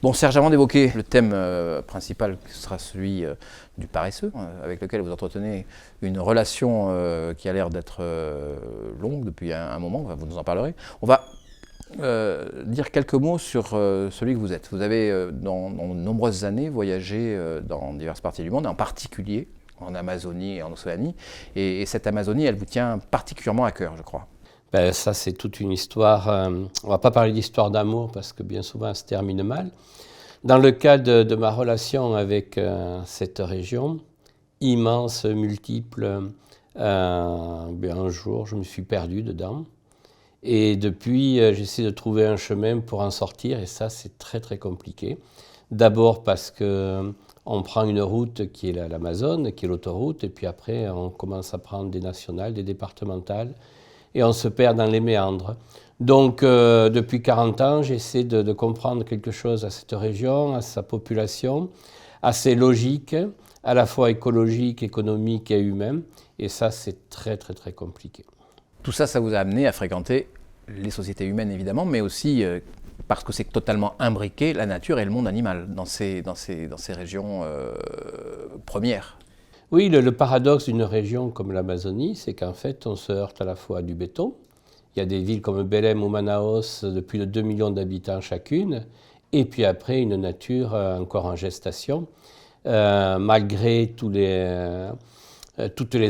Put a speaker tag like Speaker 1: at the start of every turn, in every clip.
Speaker 1: Bon, Serge, avant d'évoquer le thème principal, qui sera celui du paresseux, avec lequel vous entretenez une relation qui a l'air d'être longue depuis un moment, vous nous en parlerez, on va dire quelques mots sur celui que vous êtes. Vous avez, dans de nombreuses années, voyagé dans diverses parties du monde, en particulier en Amazonie et en Océanie, et cette Amazonie, elle vous tient particulièrement à cœur, je crois.
Speaker 2: Ben, ça, c'est toute une histoire. On ne va pas parler d'histoire d'amour parce que bien souvent, elle se termine mal. Dans le cas de ma relation avec cette région, immense, multiple, un jour, je me suis perdu dedans. Et depuis, j'essaie de trouver un chemin pour en sortir, et ça, c'est très, très compliqué. D'abord parce qu'on prend une route qui est l'Amazone, qui est l'autoroute, et puis après, on commence à prendre des nationales, des départementales, et on se perd dans les méandres. Donc, depuis 40 ans, j'essaie de comprendre quelque chose à cette région, à sa population, à ses logiques, à la fois écologiques, économiques et humaines. Et ça, c'est très, très, très compliqué.
Speaker 1: Tout ça, ça vous a amené à fréquenter les sociétés humaines, évidemment, mais aussi, parce que c'est totalement imbriqué, la nature et le monde animal dans ces régions premières.
Speaker 2: Oui, le paradoxe d'une région comme l'Amazonie, c'est qu'en fait, on se heurte à la fois à du béton. Il y a des villes comme Belém ou Manaus de plus de 2 millions d'habitants chacune, et puis après, une nature encore en gestation, malgré toutes les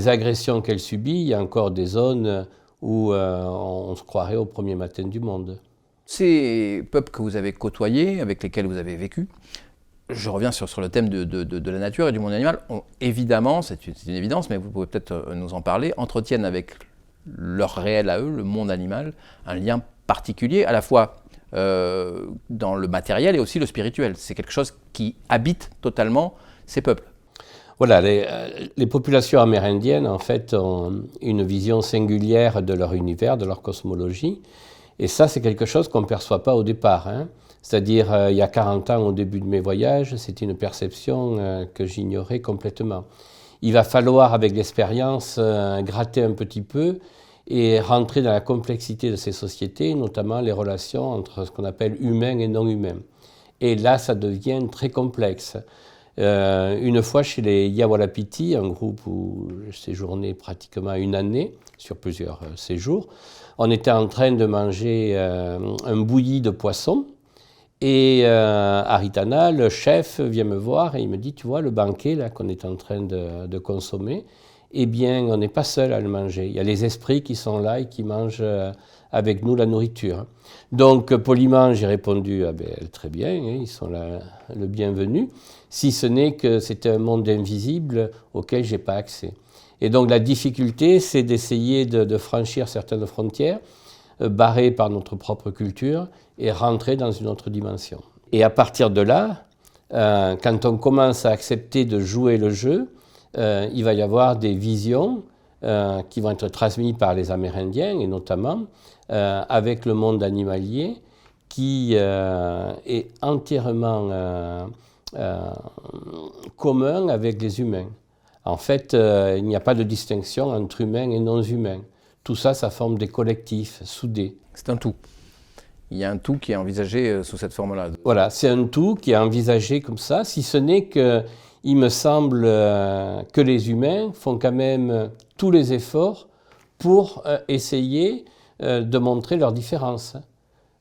Speaker 2: agressions qu'elle subit, il y a encore des zones où on se croirait au premier matin du monde.
Speaker 1: Ces peuples que vous avez côtoyés, avec lesquels vous avez vécu, je reviens sur le thème de la nature et du monde animal, évidemment, c'est une évidence, mais vous pouvez peut-être nous en parler, entretiennent avec leur réel à eux, le monde animal, un lien particulier, à la fois dans le matériel et aussi le spirituel. C'est quelque chose qui habite totalement ces peuples.
Speaker 2: Voilà, les populations amérindiennes, en fait, ont une vision singulière de leur univers, de leur cosmologie. Et ça, c'est quelque chose qu'on ne perçoit pas au départ. Hein. C'est-à-dire, il y a 40 ans, au début de mes voyages, c'était une perception que j'ignorais complètement. Il va falloir, avec l'expérience, gratter un petit peu et rentrer dans la complexité de ces sociétés, notamment les relations entre ce qu'on appelle humain et non humain. Et là, ça devient très complexe. Une fois chez les Yawalapiti, un groupe où j'ai séjourné pratiquement une année, sur plusieurs séjours, on était en train de manger un bouilli de poisson. Et Haritana, le chef, vient me voir et il me dit, tu vois, le banquet là qu'on est en train de consommer, eh bien, on n'est pas seul à le manger. Il y a les esprits qui sont là et qui mangent avec nous la nourriture. Donc, poliment, j'ai répondu, ah ben, très bien, hein, ils sont là, le bienvenu, si ce n'est que c'est un monde invisible auquel je n'ai pas accès. Et donc, la difficulté, c'est d'essayer de franchir certaines frontières, barrées par notre propre culture, et rentrer dans une autre dimension. Et à partir de là, quand on commence à accepter de jouer le jeu, il va y avoir des visions qui vont être transmises par les Amérindiens, et notamment avec le monde animalier, qui est entièrement commun avec les humains. En fait, il n'y a pas de distinction entre humains et non humains. Tout ça, ça forme des collectifs soudés.
Speaker 1: C'est un tout. Il y a un tout qui est envisagé sous cette forme-là.
Speaker 2: Voilà, c'est un tout qui est envisagé comme ça, si ce n'est qu'il me semble que les humains font quand même tous les efforts pour essayer de montrer leurs différences.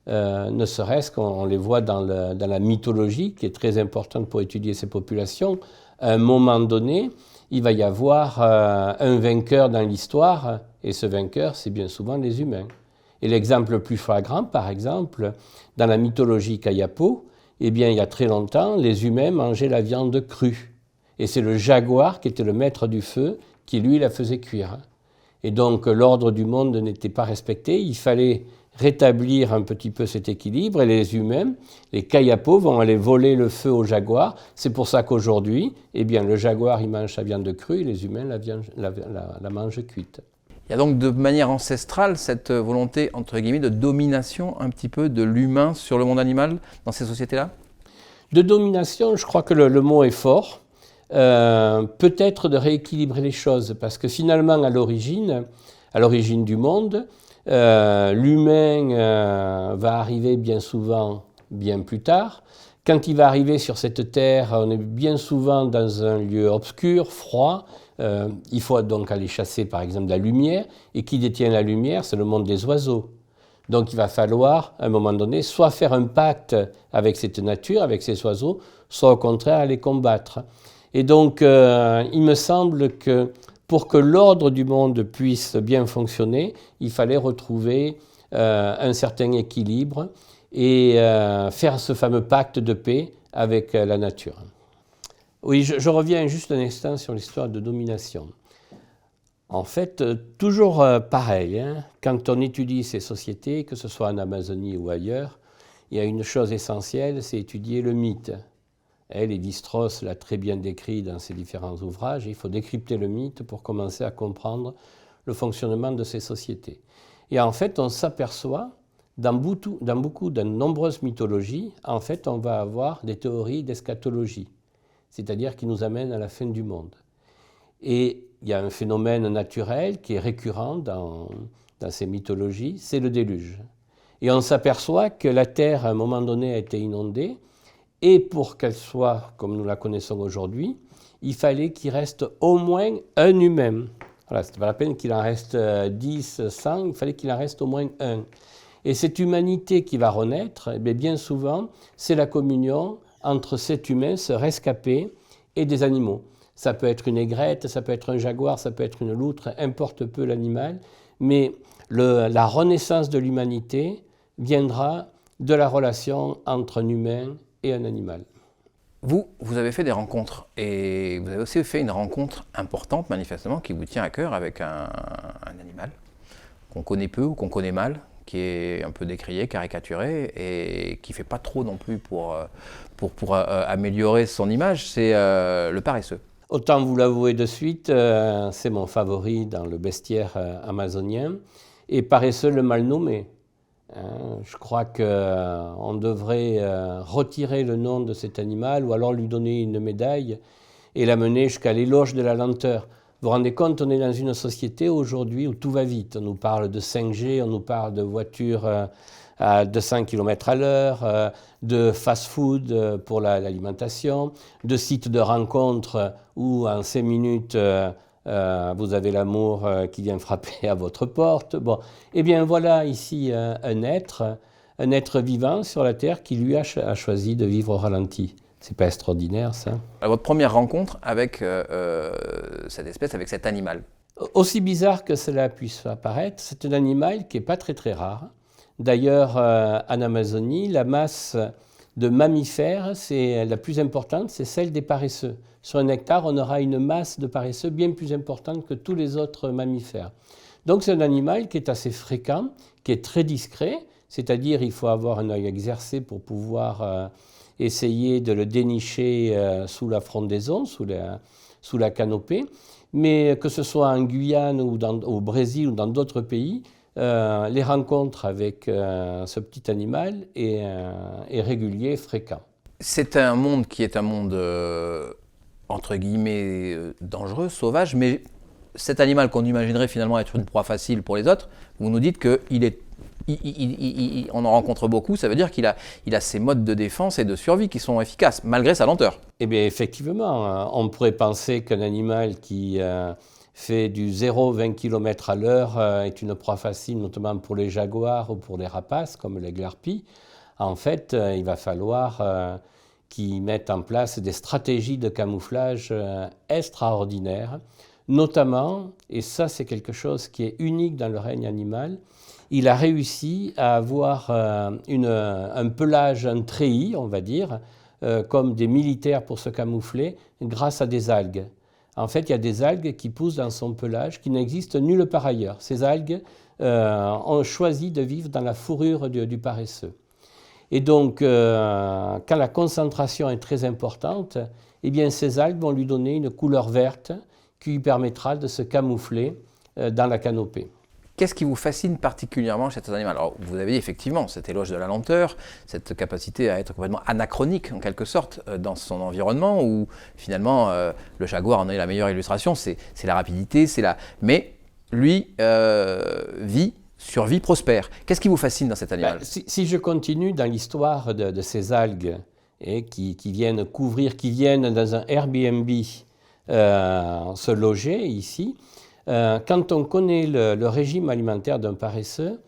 Speaker 2: Ne serait-ce qu'on les voit dans la mythologie, qui est très importante pour étudier ces populations. À un moment donné, il va y avoir un vainqueur dans l'histoire, et ce vainqueur, c'est bien souvent les humains. Et l'exemple le plus flagrant, par exemple, dans la mythologie Kayapo, eh bien, il y a très longtemps, les humains mangeaient la viande crue. Et c'est le jaguar qui était le maître du feu qui, lui, la faisait cuire. Et donc, l'ordre du monde n'était pas respecté. Il fallait rétablir un petit peu cet équilibre. Et les humains, les Kayapo, vont aller voler le feu au jaguar. C'est pour ça qu'aujourd'hui, eh bien, le jaguar, il mange sa viande crue et les humains la mangent cuite.
Speaker 1: Il y a donc de manière ancestrale cette volonté, entre guillemets, de domination un petit peu de l'humain sur le monde animal dans ces sociétés-là?
Speaker 2: De domination, je crois que le mot est fort. Peut-être de rééquilibrer les choses, parce que finalement, à l'origine du monde, l'humain va arriver bien souvent bien plus tard, Quand il va arriver sur cette terre, on est bien souvent dans un lieu obscur, froid. Il faut donc aller chasser par exemple la lumière. Et qui détient la lumière? C'est le monde des oiseaux. Donc il va falloir, à un moment donné, soit faire un pacte avec cette nature, avec ces oiseaux, soit au contraire les combattre. Et donc il me semble que pour que l'ordre du monde puisse bien fonctionner, il fallait retrouver un certain équilibre et faire ce fameux pacte de paix avec la nature. Oui, je reviens juste un instant sur l'histoire de domination. En fait, toujours pareil, hein, quand on étudie ces sociétés, que ce soit en Amazonie ou ailleurs, il y a une chose essentielle, c'est étudier le mythe. Lévi-Strauss l'a très bien décrit dans ses différents ouvrages. Il faut décrypter le mythe pour commencer à comprendre le fonctionnement de ces sociétés. Et en fait, on s'aperçoit, dans de nombreuses mythologies, en fait, on va avoir des théories d'eschatologie, c'est-à-dire qui nous amènent à la fin du monde. Et il y a un phénomène naturel qui est récurrent dans ces mythologies, c'est le déluge. Et on s'aperçoit que la Terre, à un moment donné, a été inondée, et pour qu'elle soit comme nous la connaissons aujourd'hui, il fallait qu'il reste au moins un humain. Voilà, ce n'est pas la peine qu'il en reste 10, 100, il fallait qu'il en reste au moins un. Et cette humanité qui va renaître, eh bien souvent, c'est la communion entre cet humain, ce rescapé, et des animaux. Ça peut être une aigrette, ça peut être un jaguar, ça peut être une loutre, importe peu l'animal, mais la renaissance de l'humanité viendra de la relation entre un humain et un animal.
Speaker 1: Vous avez fait des rencontres et vous avez aussi fait une rencontre importante, manifestement, qui vous tient à cœur avec un animal qu'on connaît peu ou qu'on connaît mal, qui est un peu décrié, caricaturé et qui ne fait pas trop non plus pour améliorer son image, c'est le paresseux.
Speaker 2: Autant vous l'avouer de suite, c'est mon favori dans le bestiaire amazonien et paresseux le mal nommé. Je crois qu'on devrait retirer le nom de cet animal ou alors lui donner une médaille et l'amener jusqu'à l'éloge de la lenteur. Vous vous rendez compte, on est dans une société aujourd'hui où tout va vite. On nous parle de 5G, on nous parle de voitures à 200 km à l'heure, de fast-food pour l'alimentation, de sites de rencontres où en 5 minutes vous avez l'amour qui vient frapper à votre porte. Bon, eh bien voilà ici un être vivant sur la Terre qui lui a choisi de vivre au ralenti. C'est pas extraordinaire ça?
Speaker 1: À votre première rencontre avec cette espèce, avec cet animal?
Speaker 2: Aussi bizarre que cela puisse apparaître, c'est un animal qui n'est pas très très rare. D'ailleurs, en Amazonie, la masse de mammifères, c'est la plus importante, c'est celle des paresseux. Sur un hectare, on aura une masse de paresseux bien plus importante que tous les autres mammifères. Donc c'est un animal qui est assez fréquent, qui est très discret, c'est-à-dire il faut avoir un œil exercé pour pouvoir essayer de le dénicher sous la frondaison, sous la canopée. Mais que ce soit en Guyane ou au Brésil ou dans d'autres pays, les rencontres avec ce petit animal est régulier, fréquent.
Speaker 1: C'est un monde qui est un monde, entre guillemets, dangereux, sauvage, mais cet animal qu'on imaginerait finalement être une proie facile pour les autres, vous nous dites on en rencontre beaucoup, ça veut dire qu'il a ses modes de défense et de survie qui sont efficaces, malgré sa lenteur.
Speaker 2: Eh bien, effectivement, on pourrait penser qu'un animal qui fait du 0-20 km à l'heure est une proie facile, notamment pour les jaguars ou pour les rapaces, comme les harpies. En fait, il va falloir qu'ils mettent en place des stratégies de camouflage extraordinaires, notamment, et ça c'est quelque chose qui est unique dans le règne animal, il a réussi à avoir un pelage, un treillis, on va dire, comme des militaires pour se camoufler, grâce à des algues. En fait, il y a des algues qui poussent dans son pelage qui n'existent nulle part ailleurs. Ces algues ont choisi de vivre dans la fourrure du paresseux. Et donc, quand la concentration est très importante, eh bien, ces algues vont lui donner une couleur verte qui lui permettra de se camoufler dans la canopée.
Speaker 1: Qu'est-ce qui vous fascine particulièrement chez cet animal? Alors, vous avez dit effectivement cet éloge de la lenteur, cette capacité à être complètement anachronique en quelque sorte dans son environnement, où finalement le jaguar en est la meilleure illustration, c'est la rapidité, mais lui survit, prospère. Qu'est-ce qui vous fascine dans cet animal?
Speaker 2: Si je continue dans l'histoire de ces algues et qui viennent couvrir, qui viennent dans un Airbnb se loger ici. Quand on connaît le régime alimentaire d'un paresseux,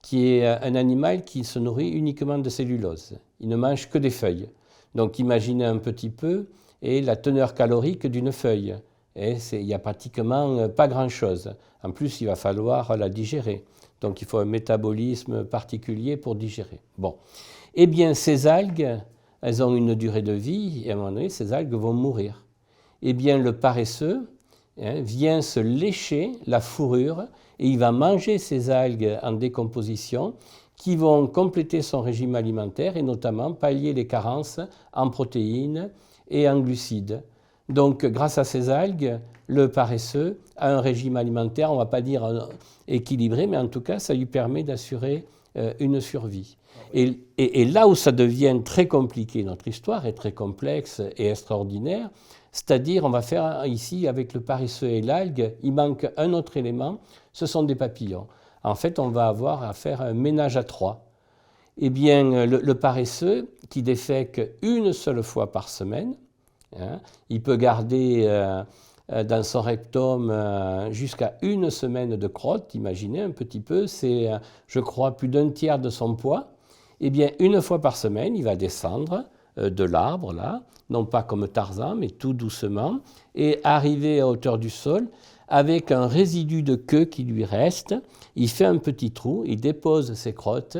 Speaker 2: qui est un animal qui se nourrit uniquement de cellulose, il ne mange que des feuilles. Donc imaginez un petit peu et la teneur calorique d'une feuille. Il n'y a pratiquement pas grand-chose. En plus, il va falloir la digérer. Donc il faut un métabolisme particulier pour digérer. Bon. Eh bien, ces algues, elles ont une durée de vie, et à un moment donné, ces algues vont mourir. Eh bien, le paresseux vient se lécher la fourrure, et il va manger ces algues en décomposition qui vont compléter son régime alimentaire, et notamment pallier les carences en protéines et en glucides. Donc, grâce à ces algues, le paresseux a un régime alimentaire, on ne va pas dire équilibré, mais en tout cas, ça lui permet d'assurer une survie. Et là où ça devient très compliqué, notre histoire est très complexe et extraordinaire, c'est-à-dire, on va faire ici, avec le paresseux et l'algue, il manque un autre élément, ce sont des papillons. En fait, on va avoir à faire un ménage à trois. Eh bien, le paresseux, qui défèque une seule fois par semaine, il peut garder dans son rectum jusqu'à une semaine de crotte, imaginez un petit peu, c'est, je crois, plus d'un tiers de son poids. Eh bien, une fois par semaine, il va descendre de l'arbre, là, non pas comme Tarzan, mais tout doucement, et arriver à hauteur du sol avec un résidu de queue qui lui reste. Il fait un petit trou, il dépose ses crottes,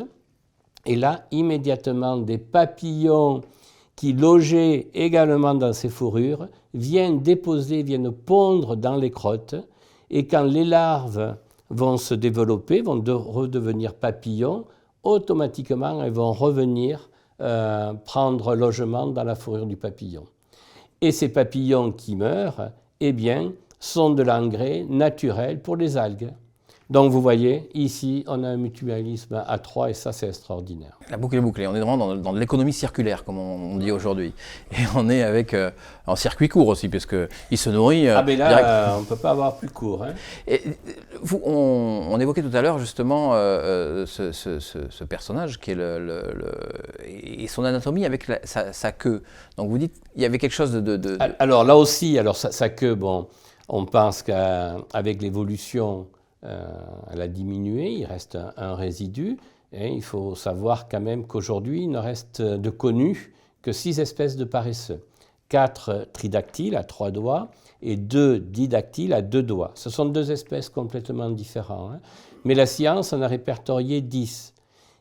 Speaker 2: et là, immédiatement, des papillons qui logeaient également dans ces fourrures viennent déposer, viennent pondre dans les crottes, et quand les larves vont se développer, vont redevenir papillons, automatiquement, elles vont revenir prendre logement dans la fourrure du papillon. Et ces papillons qui meurent, eh bien, sont de l'engrais naturel pour les algues. Donc vous voyez, ici, on a un mutualisme à trois et ça, c'est extraordinaire.
Speaker 1: La boucle est bouclée. On est vraiment dans de l'économie circulaire, comme on dit aujourd'hui. Et on est avec en circuit court aussi, puisqu'il se nourrit.
Speaker 2: Ah, mais là, on ne peut pas avoir plus court. Hein.
Speaker 1: Et vous, on évoquait tout à l'heure justement ce personnage qui est et son anatomie avec sa queue. Donc vous dites, il y avait quelque chose de...
Speaker 2: Alors là aussi, sa queue, bon, on pense qu'avec l'évolution, elle a diminué, il reste un résidu. Et il faut savoir quand même qu'aujourd'hui, il ne reste de connus que 6 espèces de paresseux. 4 tridactyles à 3 doigts et 2 didactyles à 2 doigts. Ce sont 2 espèces complètement différentes. Hein. Mais la science en a répertorié 10.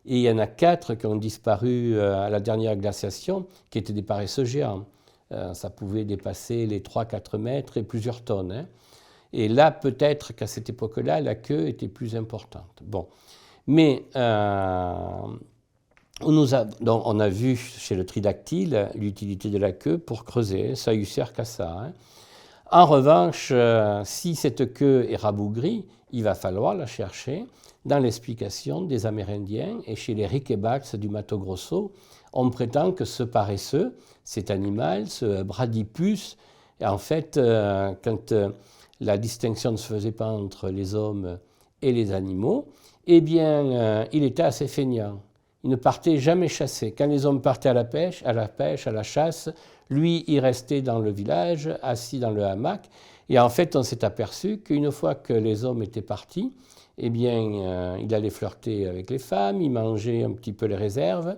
Speaker 2: Et il y en a 4 qui ont disparu à la dernière glaciation, qui étaient des paresseux géants. Ça pouvait dépasser les 3-4 mètres et plusieurs tonnes. Hein. Et là, peut-être qu'à cette époque-là, la queue était plus importante. Bon. Mais on a vu chez le tridactyle l'utilité de la queue pour creuser. Ça lui sert qu'à ça. Hein. En revanche, si cette queue est rabougrie, il va falloir la chercher dans l'explication des Amérindiens. Et chez les Riquebax du Mato Grosso, on prétend que ce paresseux, cet animal, ce bradypus, en fait, quand la distinction ne se faisait pas entre les hommes et les animaux, eh bien, il était assez feignant. Il ne partait jamais chasser. Quand les hommes partaient à la pêche, à la chasse, lui, il restait dans le village, assis dans le hamac. Et en fait, on s'est aperçu qu'une fois que les hommes étaient partis, eh bien, il allait flirter avec les femmes, il mangeait un petit peu les réserves,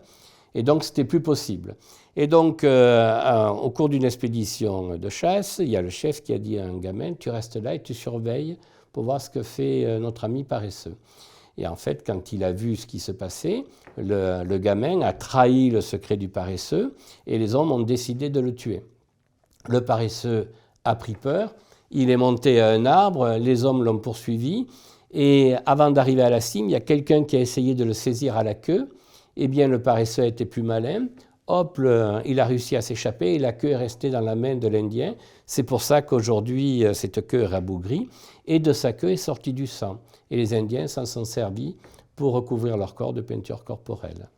Speaker 2: et donc c'était plus possible. Et donc, au cours d'une expédition de chasse, il y a le chef qui a dit à un gamin, tu restes là et tu surveilles pour voir ce que fait notre ami paresseux. Et en fait, quand il a vu ce qui se passait, le gamin a trahi le secret du paresseux et les hommes ont décidé de le tuer. Le paresseux a pris peur, il est monté à un arbre, les hommes l'ont poursuivi et avant d'arriver à la cime, il y a quelqu'un qui a essayé de le saisir à la queue. Eh bien, le paresseux a été plus malin. Hop, il a réussi à s'échapper et la queue est restée dans la main de l'Indien. C'est pour ça qu'aujourd'hui, cette queue est rabougrie et de sa queue est sorti du sang. Et les Indiens s'en sont servis pour recouvrir leur corps de peinture corporelle.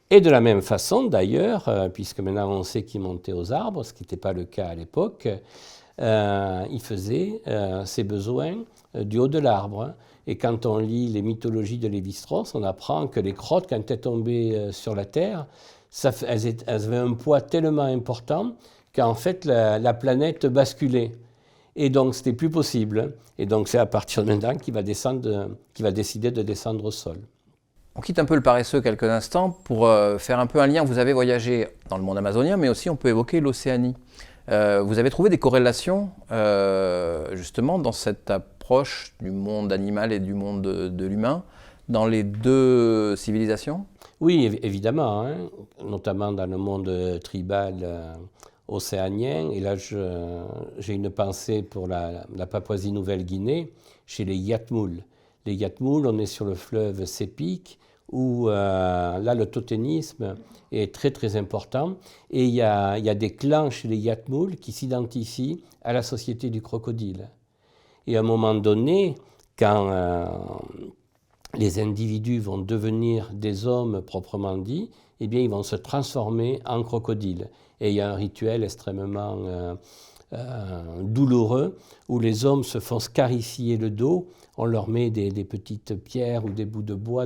Speaker 2: Et de la même façon, d'ailleurs, puisque maintenant on sait qu'il montait aux arbres, ce qui n'était pas le cas à l'époque, il faisait ses besoins du haut de l'arbre. Et quand on lit les mythologies de Lévi-Strauss, on apprend que les crottes, quand elles tombaient sur la terre, elles avaient un poids tellement important qu'en fait la planète basculait. Et donc c'était plus possible. Et donc c'est à partir de maintenant qu'il va décider de descendre au sol.
Speaker 1: On quitte un peu le paresseux quelques instants pour faire un peu un lien. Vous avez voyagé dans le monde amazonien, mais aussi on peut évoquer l'Océanie. Vous avez trouvé des corrélations justement dans cette approche du monde animal et du monde de l'humain dans les deux civilisations?
Speaker 2: Oui, évidemment, hein, notamment dans le monde tribal océanien. Et là, j'ai une pensée pour la Papouasie-Nouvelle-Guinée, chez les Yatmoul. Les Yatmoul, on est sur le fleuve Sepik, où là, le totémisme est très très important. Et il y a des clans chez les Yatmoul qui s'identifient à la société du crocodile. Et à un moment donné, quand les individus vont devenir des hommes proprement dits, eh bien, ils vont se transformer en crocodiles. Et il y a un rituel extrêmement douloureux où les hommes se font scarifier le dos, on leur met des petites pierres ou des bouts de bois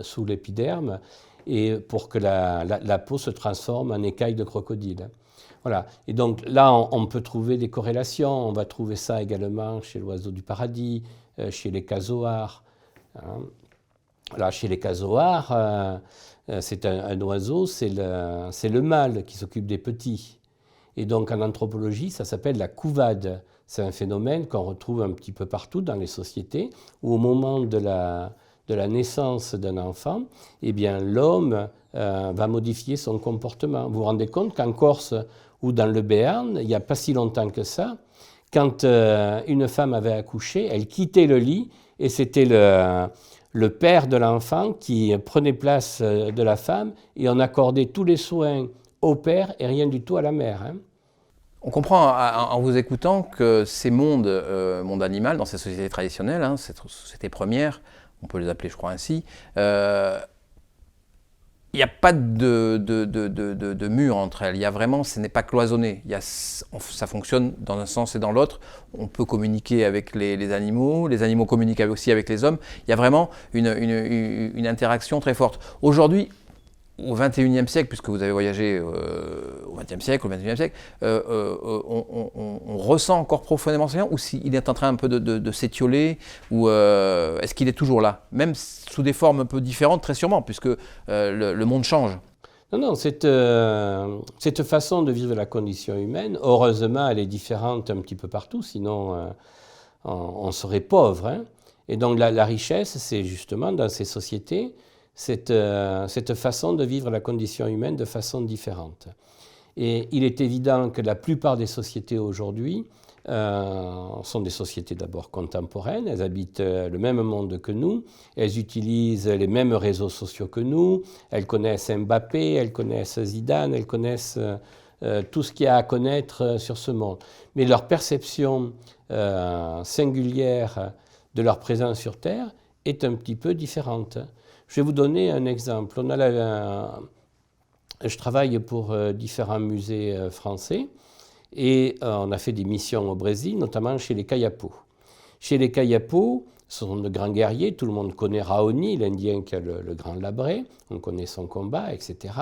Speaker 2: sous l'épiderme et pour que la peau se transforme en écaille de crocodile. Voilà. Et donc là, on peut trouver des corrélations. On va trouver ça également chez l'oiseau du paradis, chez les casoars. Hein. Là, chez les casoars, c'est un oiseau, c'est le mâle qui s'occupe des petits. Et donc en anthropologie, ça s'appelle la couvade. C'est un phénomène qu'on retrouve un petit peu partout dans les sociétés, où au moment de la naissance d'un enfant, eh bien, l'homme va modifier son comportement. Vous vous rendez compte qu'en Corse ou dans le Béarn, il n'y a pas si longtemps que ça, quand une femme avait accouché, elle quittait le lit et c'était le père de l'enfant qui prenait place de la femme et on accordait tous les soins au père et rien du tout à la mère. Hein.
Speaker 1: On comprend en vous écoutant que ces mondes, monde animal, dans ces sociétés traditionnelles, hein, ces sociétés premières, on peut les appeler je crois ainsi, il n'y a pas de mur entre elles, il y a vraiment, ce n'est pas cloisonné, ça fonctionne dans un sens et dans l'autre, on peut communiquer avec les animaux communiquent aussi avec les hommes, il y a vraiment une interaction très forte. Aujourd'hui, au XXIe siècle, puisque vous avez voyagé au XXe siècle, au XXIe siècle, on ressent encore profondément ça, ou s'il est en train un peu de s'étioler, ou est-ce qu'il est toujours là, même sous des formes un peu différentes, très sûrement, puisque le monde change.
Speaker 2: Non, cette façon de vivre la condition humaine, heureusement, elle est différente un petit peu partout, sinon on serait pauvre. Hein. Et donc la richesse, c'est justement dans ces sociétés, cette façon de vivre la condition humaine de façon différente. Et il est évident que la plupart des sociétés aujourd'hui sont des sociétés d'abord contemporaines, elles habitent le même monde que nous, elles utilisent les mêmes réseaux sociaux que nous, elles connaissent Mbappé, elles connaissent Zidane, elles connaissent tout ce qu'il y a à connaître sur ce monde. Mais leur perception singulière de leur présence sur Terre est un petit peu différente. Je vais vous donner un exemple. Je travaille pour différents musées français et on a fait des missions au Brésil, notamment chez les Kayapos. Chez les Kayapos, ce sont de grands guerriers, tout le monde connaît Raoni, l'Indien qui a le grand labré, on connaît son combat, etc.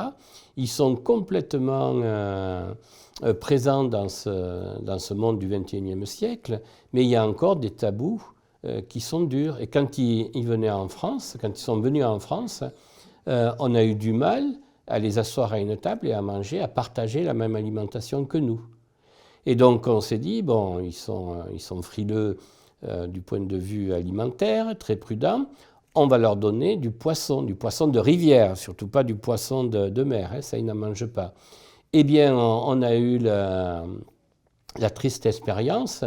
Speaker 2: Ils sont complètement présents dans ce monde du XXIe siècle, mais il y a encore des tabous qui sont durs. Et quand ils venaient en France, quand ils sont venus en France, on a eu du mal à les asseoir à une table et à manger, à partager la même alimentation que nous. Et donc on s'est dit, bon, ils sont frileux du point de vue alimentaire, très prudents, on va leur donner du poisson de rivière, surtout pas du poisson de mer, hein, ça ils n'en mangent pas. Eh bien, on a eu la triste expérience.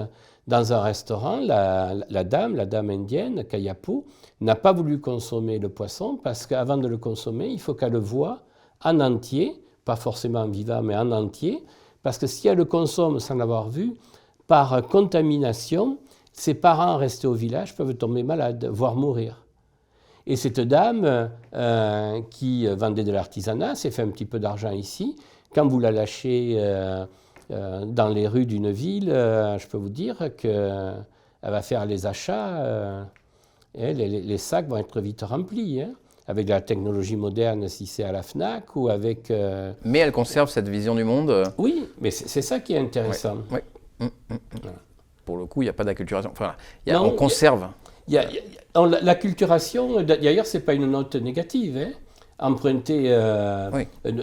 Speaker 2: Dans un restaurant, la dame indienne, Kayapo, n'a pas voulu consommer le poisson parce qu'avant de le consommer, il faut qu'elle le voie en entier, pas forcément vivant, mais en entier, parce que si elle le consomme sans l'avoir vu, par contamination, ses parents restés au village peuvent tomber malades, voire mourir. Et cette dame qui vendait de l'artisanat, s'est fait un petit peu d'argent ici, quand vous la lâchez dans les rues d'une ville, je peux vous dire qu'elle va faire les achats, et les sacs vont être vite remplis. Hein. avec la technologie moderne, si c'est à la FNAC ou avec...
Speaker 1: Mais elle conserve cette vision du monde.
Speaker 2: Oui, mais c'est ça qui est intéressant.
Speaker 1: Ouais. Voilà. Pour le coup, il n'y a pas d'acculturation. Enfin,
Speaker 2: Non,
Speaker 1: on conserve.
Speaker 2: L'acculturation, d'ailleurs, ce n'est pas une note négative. Hein. Emprunter,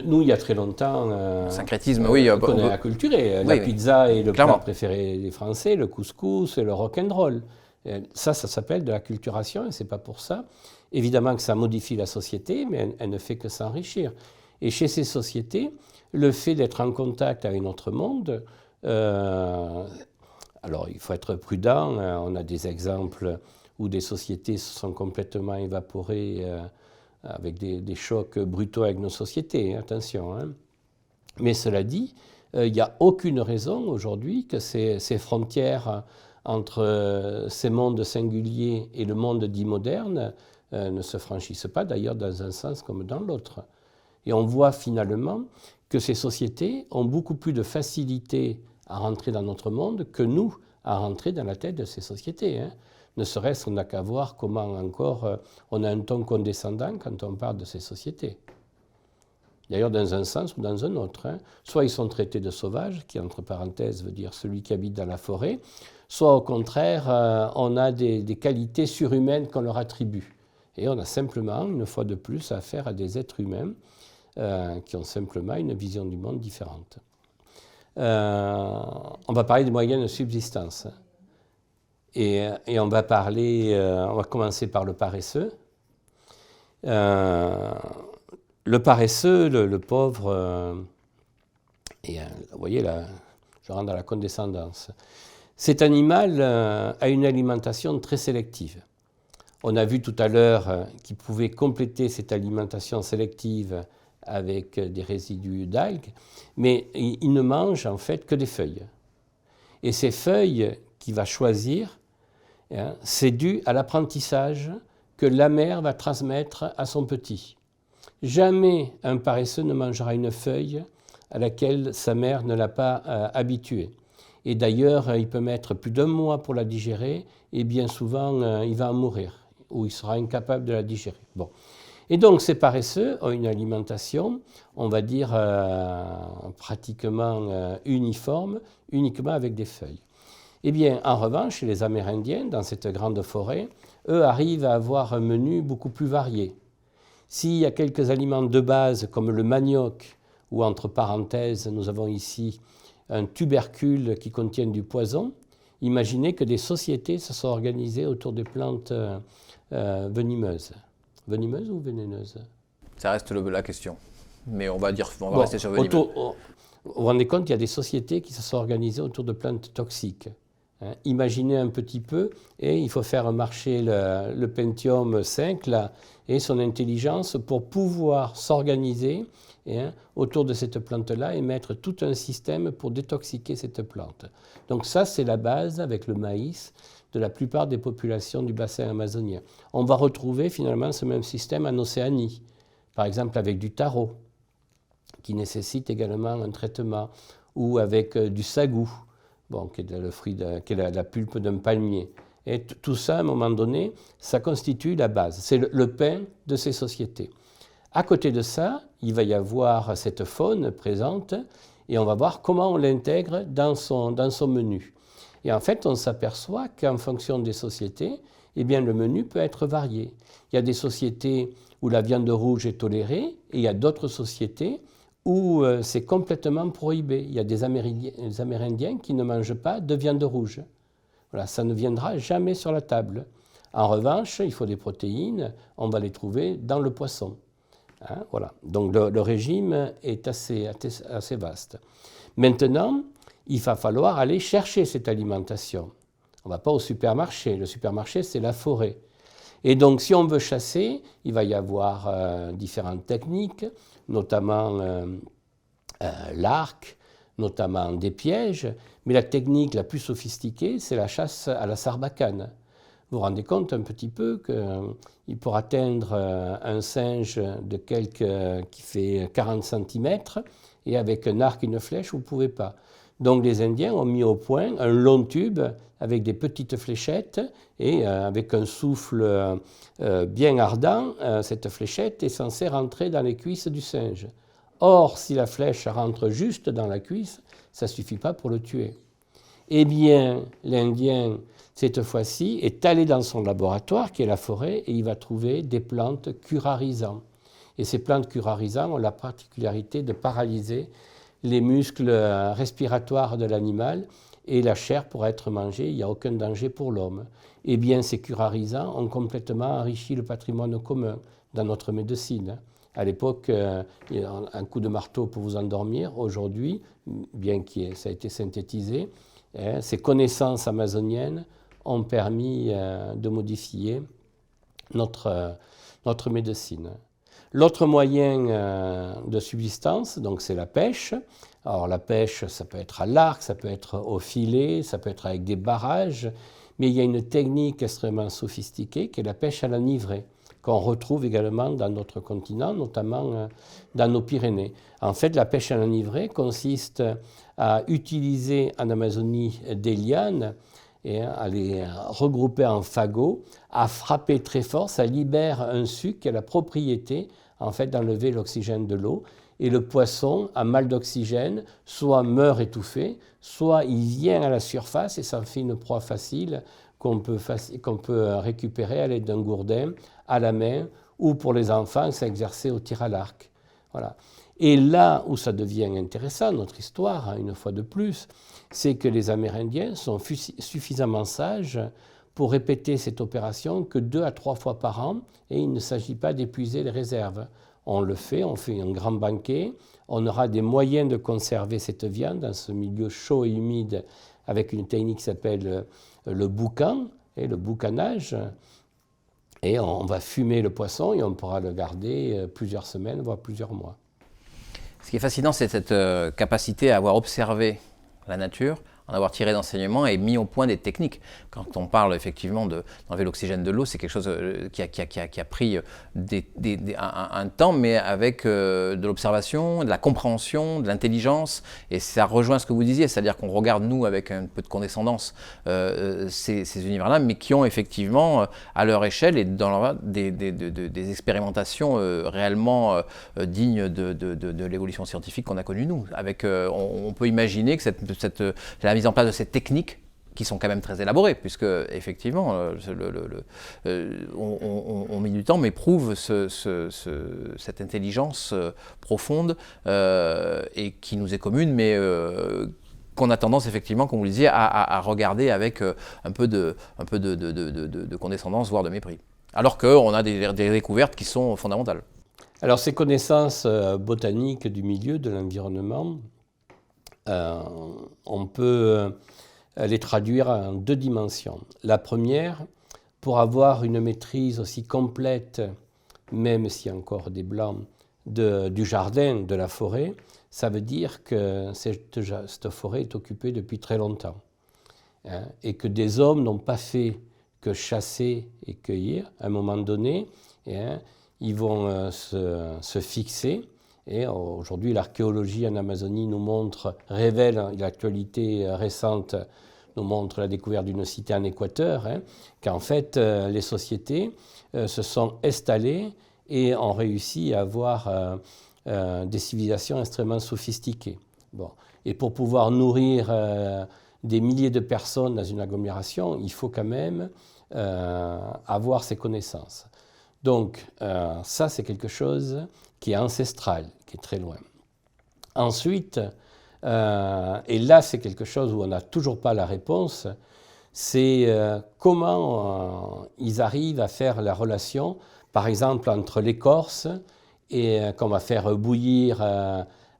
Speaker 2: nous, il y a très longtemps,
Speaker 1: syncrétisme,
Speaker 2: on est acculturé. La pizza est le
Speaker 1: clairement.
Speaker 2: plat préféré des Français, le couscous et le rock'n'roll. Ça s'appelle de l'acculturation et ce n'est pas pour ça. Évidemment que ça modifie la société, mais elle ne fait que s'enrichir. Et chez ces sociétés, le fait d'être en contact avec notre monde, alors il faut être prudent, on a des exemples où des sociétés se sont complètement évaporées avec des chocs brutaux avec nos sociétés, attention. Hein. Mais cela dit, il n'y a aucune raison aujourd'hui que ces frontières entre ces mondes singuliers et le monde dit moderne ne se franchissent pas, d'ailleurs dans un sens comme dans l'autre. Et on voit finalement que ces sociétés ont beaucoup plus de facilité à rentrer dans notre monde que nous à rentrer dans la tête de ces sociétés. Hein. Ne serait-ce qu'on n'a qu'à voir comment encore on a un ton condescendant quand on parle de ces sociétés. D'ailleurs, dans un sens ou dans un autre. Hein. Soit ils sont traités de sauvages, qui entre parenthèses veut dire celui qui habite dans la forêt, soit au contraire, on a des qualités surhumaines qu'on leur attribue. Et on a simplement, une fois de plus, affaire à des êtres humains qui ont simplement une vision du monde différente. On va parler des moyens de subsistance. Et on va commencer par le paresseux. Le paresseux, le pauvre, vous voyez là, je rentre dans la condescendance. Cet animal a une alimentation très sélective. On a vu tout à l'heure qu'il pouvait compléter cette alimentation sélective avec des résidus d'algues, mais il ne mange en fait que des feuilles. Et ces feuilles qu'il va choisir, c'est dû à l'apprentissage que la mère va transmettre à son petit. Jamais un paresseux ne mangera une feuille à laquelle sa mère ne l'a pas habitué. Et d'ailleurs, il peut mettre plus d'1 mois pour la digérer, et bien souvent, il va en mourir, ou il sera incapable de la digérer. Bon. Et donc, ces paresseux ont une alimentation, on va dire, pratiquement uniforme, uniquement avec des feuilles. Eh bien, en revanche, les Amérindiens, dans cette grande forêt, eux arrivent à avoir un menu beaucoup plus varié. S'il y a quelques aliments de base, comme le manioc, ou entre parenthèses, nous avons ici un tubercule qui contient du poison, imaginez que des sociétés se sont organisées autour des plantes venimeuses. Venimeuses ou vénéneuses?
Speaker 1: Ça reste la question. Mais on va rester sur venimeuses.
Speaker 2: Vous vous rendez compte, il y a des sociétés qui se sont organisées autour de plantes toxiques. Hein. Imaginez un petit peu, et il faut faire marcher le Pentium 5 là, et son intelligence pour pouvoir s'organiser autour de cette plante-là et mettre tout un système pour détoxiquer cette plante. Donc ça, c'est la base, avec le maïs, de la plupart des populations du bassin amazonien. On va retrouver finalement ce même système en Océanie, par exemple avec du taro, qui nécessite également un traitement, ou avec du sagou, qui est le fruit qui est la pulpe d'un palmier. Et tout ça, à un moment donné, ça constitue la base. C'est le pain de ces sociétés. À côté de ça, il va y avoir cette faune présente, et on va voir comment on l'intègre dans son menu. Et en fait, on s'aperçoit qu'en fonction des sociétés, eh bien, le menu peut être varié. Il y a des sociétés où la viande rouge est tolérée, et il y a d'autres sociétés où c'est complètement prohibé. Il y a des Amérindiens qui ne mangent pas de viande rouge. Voilà, ça ne viendra jamais sur la table. En revanche, il faut des protéines, on va les trouver dans le poisson. Hein, voilà. Donc le régime est assez vaste. Maintenant, il va falloir aller chercher cette alimentation. On ne va pas au supermarché. Le supermarché, c'est la forêt. Et donc, si on veut chasser, il va y avoir différentes techniques, notamment l'arc, notamment des pièges. Mais la technique la plus sophistiquée, c'est la chasse à la sarbacane. Vous vous rendez compte un petit peu qu'il pour atteindre un singe qui fait 40 cm, et avec un arc et une flèche, vous ne pouvez pas. Donc les Indiens ont mis au point un long tube avec des petites fléchettes et avec un souffle bien ardent, cette fléchette est censée rentrer dans les cuisses du singe. Or, si la flèche rentre juste dans la cuisse, ça ne suffit pas pour le tuer. Eh bien, l'Indien, cette fois-ci, est allé dans son laboratoire, qui est la forêt, et il va trouver des plantes curarisantes. Et ces plantes curarisantes ont la particularité de paralyser les muscles respiratoires de l'animal, et la chair pourra être mangée, il n'y a aucun danger pour l'homme. Eh bien, ces curarisants ont complètement enrichi le patrimoine commun dans notre médecine. À l'époque, un coup de marteau pour vous endormir. Aujourd'hui, bien que ça a été synthétisé, ces connaissances amazoniennes ont permis de modifier notre médecine. L'autre moyen de subsistance, donc, c'est la pêche. Alors la pêche, ça peut être à l'arc, ça peut être au filet, ça peut être avec des barrages, mais il y a une technique extrêmement sophistiquée qui est la pêche à la nivrée, qu'on retrouve également dans notre continent, notamment dans nos Pyrénées. En fait, la pêche à la nivrée consiste à utiliser en Amazonie des lianes et à les regrouper en fagots, à frapper très fort, ça libère un suc qui a la propriété en fait, d'enlever l'oxygène de l'eau. Et le poisson, à mal d'oxygène, soit meurt étouffé, soit il vient à la surface et ça fait une proie facile qu'on peut récupérer à l'aide d'un gourdin à la main, ou pour les enfants, s'exercer au tir à l'arc. Voilà. Et là où ça devient intéressant, notre histoire, une fois de plus, c'est que les Amérindiens sont suffisamment sages pour répéter cette opération que 2 à 3 fois par an, et il ne s'agit pas d'épuiser les réserves. On le fait, on fait un grand banquet, on aura des moyens de conserver cette viande dans ce milieu chaud et humide avec une technique qui s'appelle le boucan, et le boucanage, et on va fumer le poisson et on pourra le garder plusieurs semaines, voire plusieurs mois.
Speaker 1: Ce qui est fascinant, c'est cette capacité à avoir observé la nature, en avoir tiré d'enseignements et mis au point des techniques. Quand on parle effectivement d'enlever l'oxygène de l'eau, c'est quelque chose qui a pris un temps, mais avec de l'observation, de la compréhension, de l'intelligence, et ça rejoint ce que vous disiez, c'est-à-dire qu'on regarde, nous, avec un peu de condescendance, ces univers-là, mais qui ont effectivement, à leur échelle, et dans leur, des expérimentations réellement dignes de l'évolution scientifique qu'on a connue, nous. Avec, on peut imaginer que la mise en place de ces techniques qui sont quand même très élaborées, puisque effectivement, on met du temps, mais prouve cette intelligence profonde et qui nous est commune, mais qu'on a tendance effectivement, comme vous le disiez, à regarder avec un peu de condescendance, voire de mépris. Alors qu'on a des découvertes qui sont fondamentales.
Speaker 2: Alors ces connaissances botaniques du milieu, de l'environnement, on peut les traduire en 2 dimensions. La première, pour avoir une maîtrise aussi complète, même s'il y a encore des blancs, du jardin, de la forêt, ça veut dire que cette forêt est occupée depuis très longtemps, hein, et que des hommes n'ont pas fait que chasser et cueillir. À un moment donné, hein, ils vont se fixer. Et aujourd'hui, l'archéologie en Amazonie révèle l'actualité récente, nous montre la découverte d'une cité en Équateur, hein, qu'en fait, les sociétés se sont installées et ont réussi à avoir des civilisations extrêmement sophistiquées. Bon. Et pour pouvoir nourrir des milliers de personnes dans une agglomération, il faut quand même avoir ces connaissances. Donc, ça, c'est quelque chose qui est ancestral, qui est très loin. Ensuite, et là, c'est quelque chose où on n'a toujours pas la réponse, c'est comment ils arrivent à faire la relation, par exemple, entre l'écorce et qu'on va faire bouillir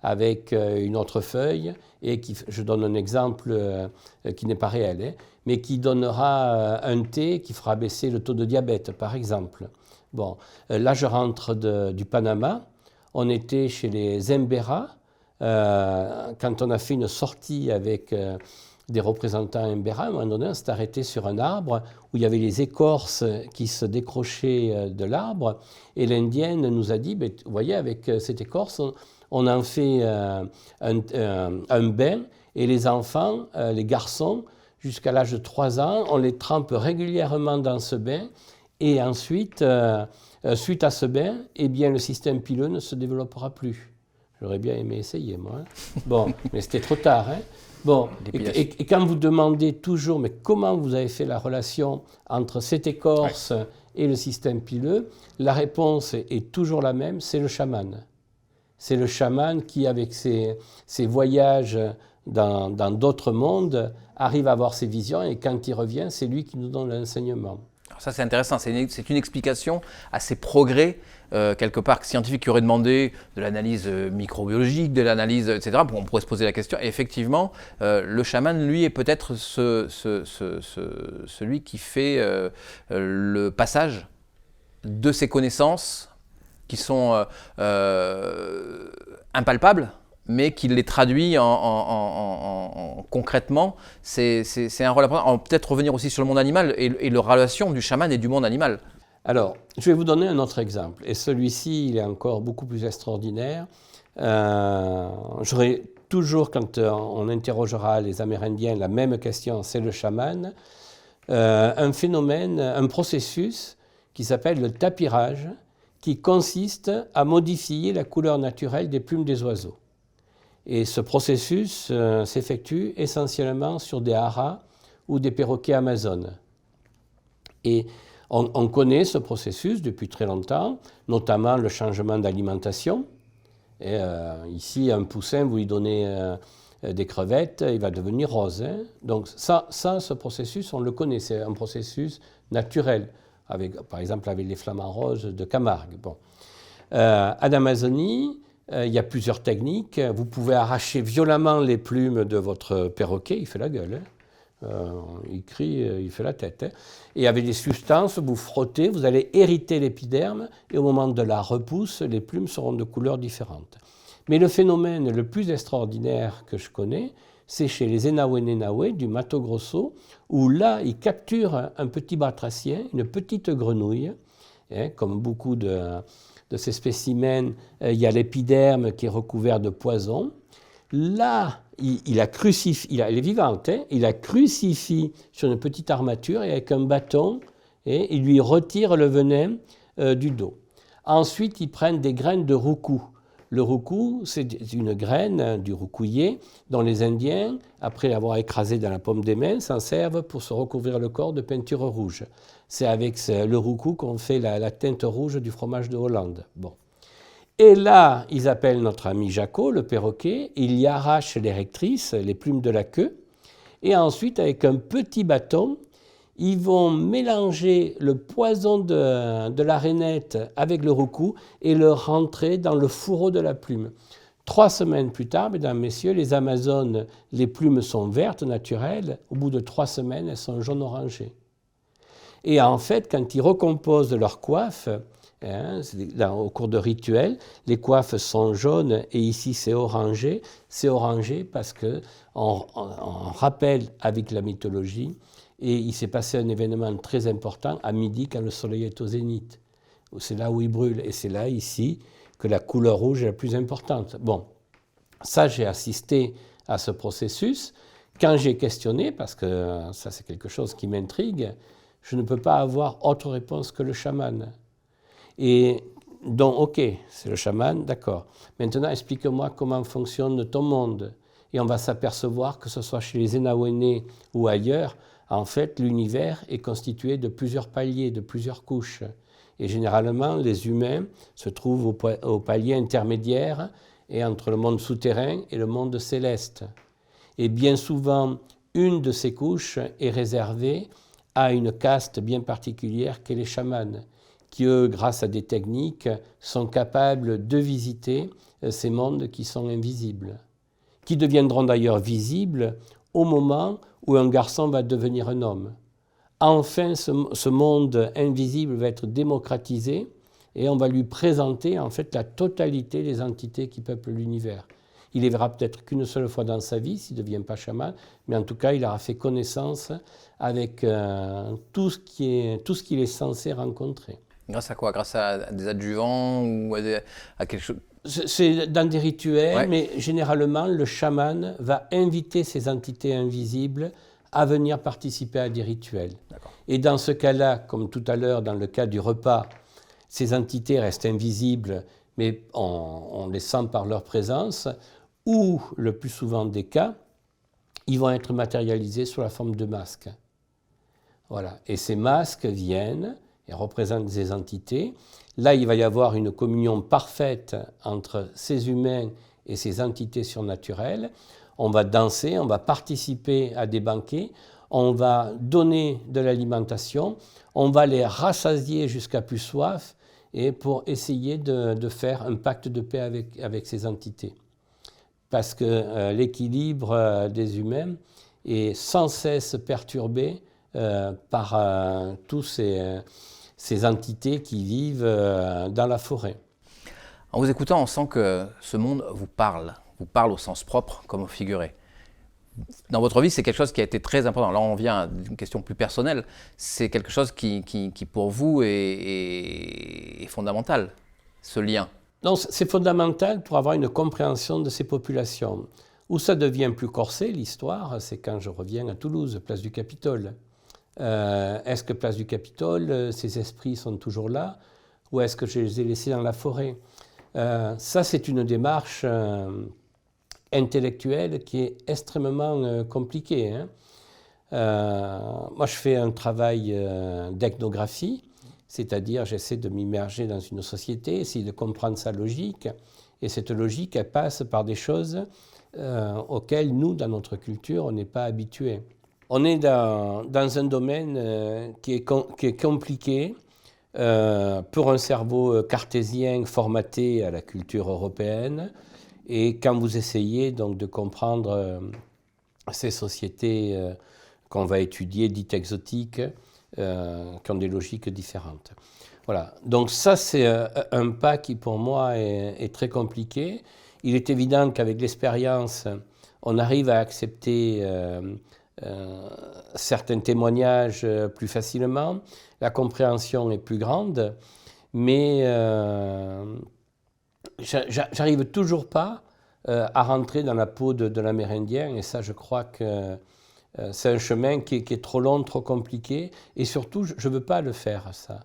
Speaker 2: avec une autre feuille, et je donne un exemple qui n'est pas réel, hein, mais qui donnera un thé qui fera baisser le taux de diabète, par exemple. Bon, là, je rentre du Panama. On était chez les Embera. Quand on a fait une sortie avec des représentants Embera, à un moment donné, on s'est arrêté sur un arbre où il y avait les écorces qui se décrochaient de l'arbre. Et l'Indienne nous a dit, vous voyez, avec cette écorce, on en fait un bain, et les enfants, les garçons, jusqu'à l'âge de 3 ans, on les trempe régulièrement dans ce bain, et ensuite, suite à ce bain, eh bien, le système pileux ne se développera plus. J'aurais bien aimé essayer, moi. Bon, mais c'était trop tard. Hein. Bon, et quand vous demandez toujours, mais comment vous avez fait la relation entre cette écorce et le système pileux, la réponse est toujours la même, c'est le chaman. C'est le chaman qui, avec ses voyages dans d'autres mondes, arrive à avoir ses visions, et quand il revient, c'est lui qui nous donne l'enseignement.
Speaker 1: Alors ça, c'est intéressant, c'est une explication à ces progrès, quelque part, scientifiques qui auraient demandé de l'analyse microbiologique, de l'analyse, etc. Bon, on pourrait se poser la question. Et effectivement, le chaman, lui, est peut-être celui qui fait le passage de ces connaissances qui sont impalpables, mais qui les traduit concrètement. C'est un rôle important. On va peut-être revenir aussi sur le monde animal et la relation du chaman et du monde animal.
Speaker 2: Alors, je vais vous donner un autre exemple, et celui-ci, il est encore beaucoup plus extraordinaire. J'aurai toujours, quand on interrogera les Amérindiens, la même question, c'est le chaman. Un phénomène, un processus qui s'appelle le tapirage, qui consiste à modifier la couleur naturelle des plumes des oiseaux. Et ce processus s'effectue essentiellement sur des haras ou des perroquets amazones. Et on connaît ce processus depuis très longtemps, notamment le changement d'alimentation. Et, ici, un poussin, vous lui donnez des crevettes, il va devenir rose. Hein. Donc ça, ce processus, on le connaît, c'est un processus naturel, par exemple avec les flamants roses de Camargue. Bon. En Amazonie, il y a plusieurs techniques. Vous pouvez arracher violemment les plumes de votre perroquet, il fait la gueule. Il crie, il fait la tête. Hein. Et avec des substances, vous frottez, vous allez hériter l'épiderme, et au moment de la repousse, les plumes seront de couleurs différentes. Mais le phénomène le plus extraordinaire que je connais, c'est chez les Enawe du Mato Grosso, où là, ils capturent un petit batracien, une petite grenouille, hein, comme beaucoup de ces spécimens, il y a l'épiderme qui est recouvert de poison. Là, il est vivante, hein, il la crucifie sur une petite armature et avec un bâton, et il lui retire le venin du dos. Ensuite, ils prennent des graines de roucou. Le roucou, c'est une graine du roucouillet dont les Indiens, après l'avoir écrasé dans la paume des mains, s'en servent pour se recouvrir le corps de peinture rouge. C'est avec le roucou qu'on fait la teinte rouge du fromage de Hollande. Bon. Et là, ils appellent notre ami Jaco, le perroquet, ils y arrachent les rectrices, les plumes de la queue, et ensuite, avec un petit bâton, ils vont mélanger le poison de la rainette avec le roucou et le rentrer dans le fourreau de la plume. 3 semaines plus tard, mesdames, messieurs, les Amazones, les plumes sont vertes, naturelles. Au bout de 3 semaines, elles sont jaune-orangées. Et en fait, quand ils recomposent leur coiffe, hein, au cours de rituels, les coiffes sont jaunes et ici c'est orangé. C'est orangé parce qu'on rappelle avec la mythologie. Et il s'est passé un événement très important à midi quand le soleil est au zénith. C'est là où il brûle. Et c'est là, ici, que la couleur rouge est la plus importante. Bon, ça, j'ai assisté à ce processus. Quand j'ai questionné, parce que ça, c'est quelque chose qui m'intrigue, je ne peux pas avoir autre réponse que le chaman. Et donc, ok, c'est le chaman, d'accord. Maintenant, explique-moi comment fonctionne ton monde. Et on va s'apercevoir que ce soit chez les Enawe ou ailleurs, en fait, l'univers est constitué de plusieurs paliers, de plusieurs couches. Et généralement, les humains se trouvent au palier intermédiaire et entre le monde souterrain et le monde céleste. Et bien souvent, une de ces couches est réservée à une caste bien particulière qu'est les chamans, qui, eux, grâce à des techniques, sont capables de visiter ces mondes qui sont invisibles, qui deviendront d'ailleurs visibles au moment où un garçon va devenir un homme. Enfin, ce monde invisible va être démocratisé et on va lui présenter en fait la totalité des entités qui peuplent l'univers. Il les verra peut-être qu'une seule fois dans sa vie s'il ne devient pas chaman, mais en tout cas, il aura fait connaissance avec tout ce qu'il est censé rencontrer.
Speaker 1: Grâce à quoi? Grâce à des adjuvants ou à quelque chose?
Speaker 2: C'est dans des rituels,
Speaker 1: Ouais.
Speaker 2: mais généralement, le chaman va inviter ces entités invisibles à venir participer à des rituels.
Speaker 1: D'accord.
Speaker 2: Et dans ce cas-là, comme tout à l'heure, dans le cas du repas, ces entités restent invisibles, mais on les sent par leur présence, ou, le plus souvent des cas, ils vont être matérialisés sous la forme de masques. Voilà. Et ces masques viennent et représentent des entités. Là, il va y avoir une communion parfaite entre ces humains et ces entités surnaturelles. On va danser, on va participer à des banquets, on va donner de l'alimentation, on va les rassasier jusqu'à plus soif, et pour essayer de faire un pacte de paix avec ces entités. Parce que l'équilibre des humains est sans cesse perturbé par tous ces entités qui vivent dans la forêt.
Speaker 1: En vous écoutant, on sent que ce monde vous parle au sens propre comme au figuré. Dans votre vie, c'est quelque chose qui a été très important. Là, on vient à une question plus personnelle. C'est quelque chose qui pour vous, est fondamental, ce lien.
Speaker 2: Non, c'est fondamental pour avoir une compréhension de ces populations. Où ça devient plus corsé, l'histoire, c'est quand je reviens à Toulouse, place du Capitole. Est-ce que place du Capitole, ces esprits sont toujours là, ou est-ce que je les ai laissés dans la forêt? Ça, c'est une démarche intellectuelle qui est extrêmement compliquée. Moi, je fais un travail d'ethnographie, c'est-à-dire j'essaie de m'immerger dans une société, essayer de comprendre sa logique, et cette logique, elle passe par des choses auxquelles nous, dans notre culture, on n'est pas habitués. On est dans un domaine qui est compliqué pour un cerveau cartésien formaté à la culture européenne. Et quand vous essayez donc de comprendre ces sociétés qu'on va étudier, dites exotiques, qui ont des logiques différentes. Voilà. Donc ça, c'est un pas qui pour moi est très compliqué. Il est évident qu'avec l'expérience, on arrive à accepter certains témoignages plus facilement, la compréhension est plus grande, mais j'arrive toujours pas à rentrer dans la peau de l'Amérindien, et ça, je crois que c'est un chemin qui est trop long, trop compliqué, et surtout, je ne veux pas le faire, ça.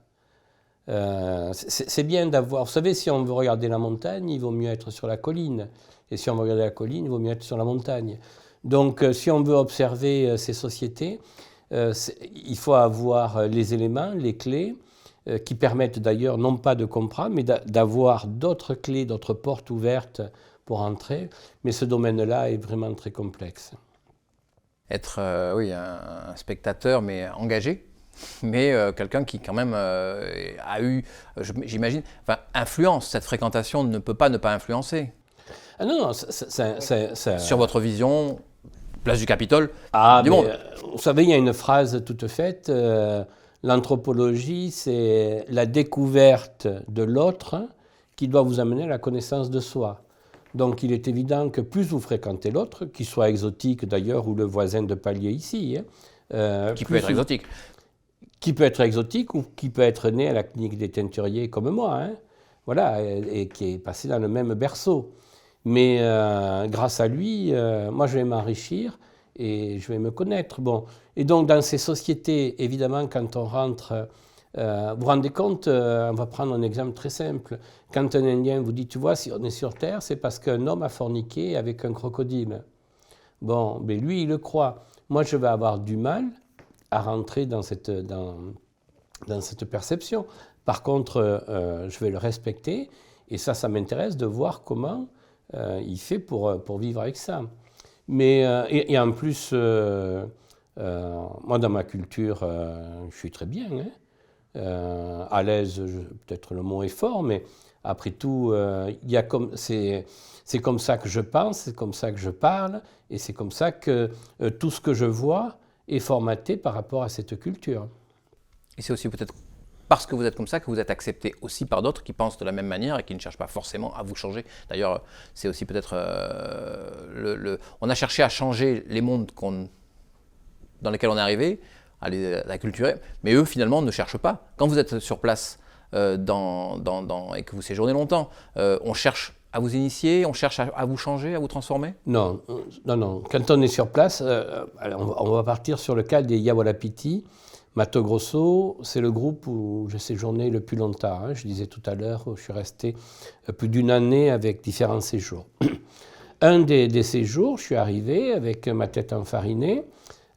Speaker 2: C'est bien d'avoir... Vous savez, si on veut regarder la montagne, il vaut mieux être sur la colline, et si on veut regarder la colline, il vaut mieux être sur la montagne. Donc, si on veut observer ces sociétés, il faut avoir les éléments, les clés, qui permettent d'ailleurs non pas de comprendre, mais d'avoir d'autres clés, d'autres portes ouvertes pour entrer. Mais ce domaine-là est vraiment très complexe.
Speaker 1: Être, oui, un spectateur, mais engagé, mais quelqu'un qui quand même a eu, j'imagine, enfin, influence. Cette fréquentation ne peut pas ne pas influencer.
Speaker 2: Ah non,
Speaker 1: Sur votre vision, place du Capitole, du
Speaker 2: mais,
Speaker 1: monde.
Speaker 2: Vous savez, il y a une phrase toute faite, l'anthropologie, c'est la découverte de l'autre qui doit vous amener à la connaissance de soi. Donc il est évident que plus vous fréquentez l'autre, qu'il soit exotique d'ailleurs ou le voisin de palier ici,
Speaker 1: Qui peut être exotique.
Speaker 2: Qui peut être exotique ou qui peut être né à la clinique des teinturiers comme moi, voilà, et qui est passé dans le même berceau. Mais grâce à lui, moi je vais m'enrichir et je vais me connaître. Bon. Et donc dans ces sociétés, évidemment, quand on rentre, vous vous rendez compte, on va prendre un exemple très simple. Quand un Indien vous dit, tu vois, si on est sur Terre, c'est parce qu'un homme a forniqué avec un crocodile. Bon, mais lui, il le croit. Moi, je vais avoir du mal à rentrer dans cette perception. Par contre, je vais le respecter, et ça m'intéresse de voir comment il fait pour vivre avec ça. Mais, et en plus, moi, dans ma culture, je suis très bien, à l'aise, peut-être le mot est fort, mais après tout, c'est comme ça que je pense, c'est comme ça que je parle, et c'est comme ça que tout ce que je vois est formaté par rapport à cette culture.
Speaker 1: Et c'est aussi peut-être parce que vous êtes comme ça que vous êtes accepté aussi par d'autres qui pensent de la même manière et qui ne cherchent pas forcément à vous changer. D'ailleurs, c'est aussi peut-être on a cherché à changer les mondes dans lesquels on est arrivé, à les acculturer, mais eux finalement ne cherchent pas. Quand vous êtes sur place et que vous séjournez longtemps, on cherche à vous initier, on cherche à vous changer, à vous transformer?
Speaker 2: Non, non, non. Quand on est sur place, on va partir sur le cas des Yawalapiti. Mato Grosso, c'est le groupe où j'ai séjourné le plus longtemps. Hein. Je disais tout à l'heure, je suis resté plus d'une année avec différents séjours. Un des séjours, je suis arrivé avec ma tête enfarinée,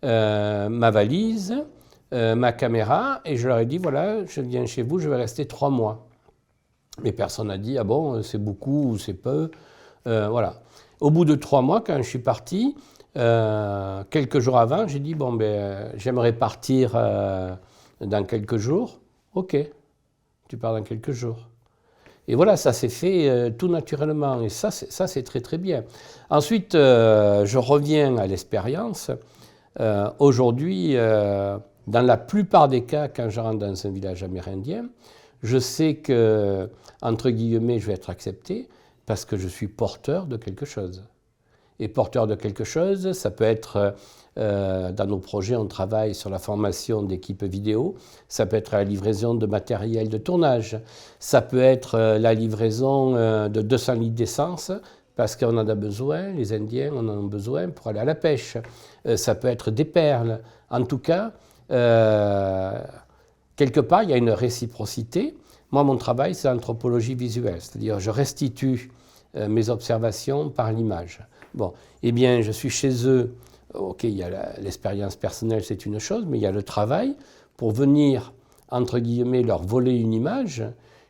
Speaker 2: ma valise, ma caméra, et je leur ai dit, voilà, je viens chez vous, je vais rester 3 mois. Mais personne n'a dit, ah bon, c'est beaucoup ou c'est peu. Voilà. Au bout de 3 mois, quand je suis parti, quelques jours avant, j'ai dit, bon, ben, j'aimerais partir dans quelques jours. Ok, tu pars dans quelques jours. Et voilà, ça s'est fait tout naturellement. Et ça, c'est très, très bien. Ensuite, je reviens à l'expérience. Aujourd'hui, dans la plupart des cas, quand je rentre dans un village amérindien, je sais que, entre guillemets, je vais être accepté parce que je suis porteur de quelque chose. Et porteur de quelque chose, ça peut être, dans nos projets, on travaille sur la formation d'équipes vidéo, ça peut être la livraison de matériel de tournage, ça peut être la livraison de 200 litres d'essence, parce qu'on en a besoin, les Indiens en ont besoin pour aller à la pêche. Ça peut être des perles. En tout cas, quelque part, il y a une réciprocité. Moi, mon travail, c'est l'anthropologie visuelle, c'est-à-dire je restitue mes observations par l'image. Bon, eh bien, je suis chez eux, ok, il y a l'expérience personnelle, c'est une chose, mais il y a le travail pour venir, entre guillemets, leur voler une image.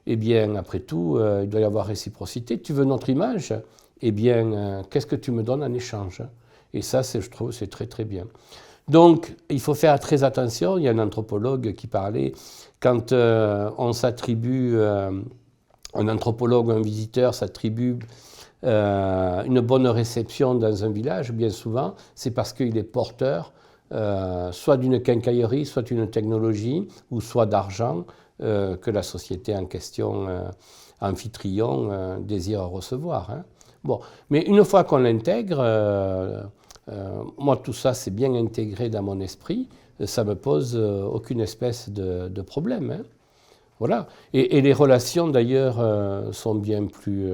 Speaker 2: Eh bien, après tout, il doit y avoir réciprocité. Tu veux notre image? Eh bien, qu'est-ce que tu me donnes en échange? Et ça, je trouve, c'est très, très bien. Donc, il faut faire très attention. Il y a un anthropologue qui parlait, quand on s'attribue, un anthropologue ou un visiteur s'attribue une bonne réception dans un village, bien souvent, c'est parce qu'il est porteur soit d'une quincaillerie, soit d'une technologie, ou soit d'argent que la société en question, amphitryon, désire recevoir. Hein. Bon, mais une fois qu'on l'intègre, moi tout ça c'est bien intégré dans mon esprit, ça ne me pose aucune espèce de problème. Hein. Voilà. Et les relations d'ailleurs sont bien plus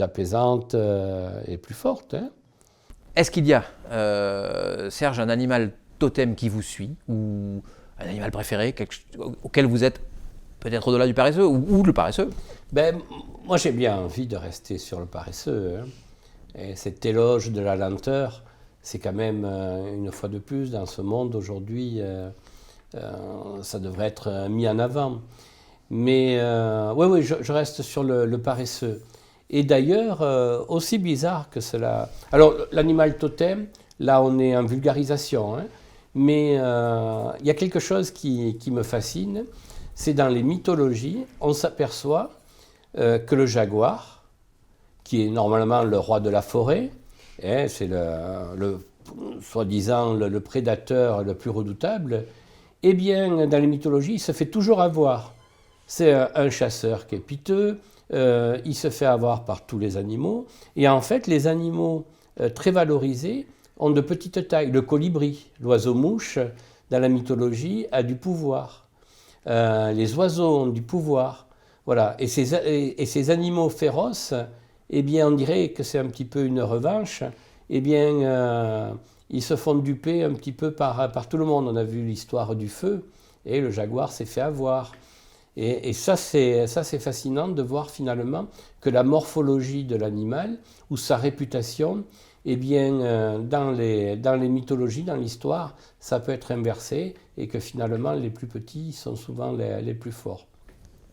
Speaker 2: apaisantes et plus fortes. Hein.
Speaker 1: Est-ce qu'il y a, Serge, un animal totem qui vous suit, ou un animal préféré, auquel vous êtes peut-être au-delà du paresseux, ou le paresseux?
Speaker 2: Ben, moi j'ai bien envie de rester sur le paresseux. Hein. Et cet éloge de la lenteur, c'est quand même, une fois de plus, dans ce monde aujourd'hui, ça devrait être mis en avant. Mais oui, je reste sur le paresseux. Et d'ailleurs, aussi bizarre que cela... Alors, l'animal totem, là on est en vulgarisation, hein, mais il y a quelque chose qui me fascine, c'est dans les mythologies, on s'aperçoit que le jaguar, qui est normalement le roi de la forêt, hein, c'est soi-disant le prédateur le plus redoutable, eh bien, dans les mythologies, il se fait toujours avoir. C'est un chasseur qui est piteux, il se fait avoir par tous les animaux, et en fait, les animaux très valorisés ont de petites tailles. Le colibri, l'oiseau-mouche, dans la mythologie, a du pouvoir. Les oiseaux ont du pouvoir. Voilà. Et ces animaux féroces, eh bien, on dirait que c'est un petit peu une revanche. Eh bien, ils se font duper un petit peu par tout le monde. On a vu l'histoire du feu, et le jaguar s'est fait avoir. Et ça, c'est fascinant de voir finalement que la morphologie de l'animal, ou sa réputation, eh bien, dans les mythologies, dans l'histoire, ça peut être inversé, et que finalement, les plus petits sont souvent les plus forts.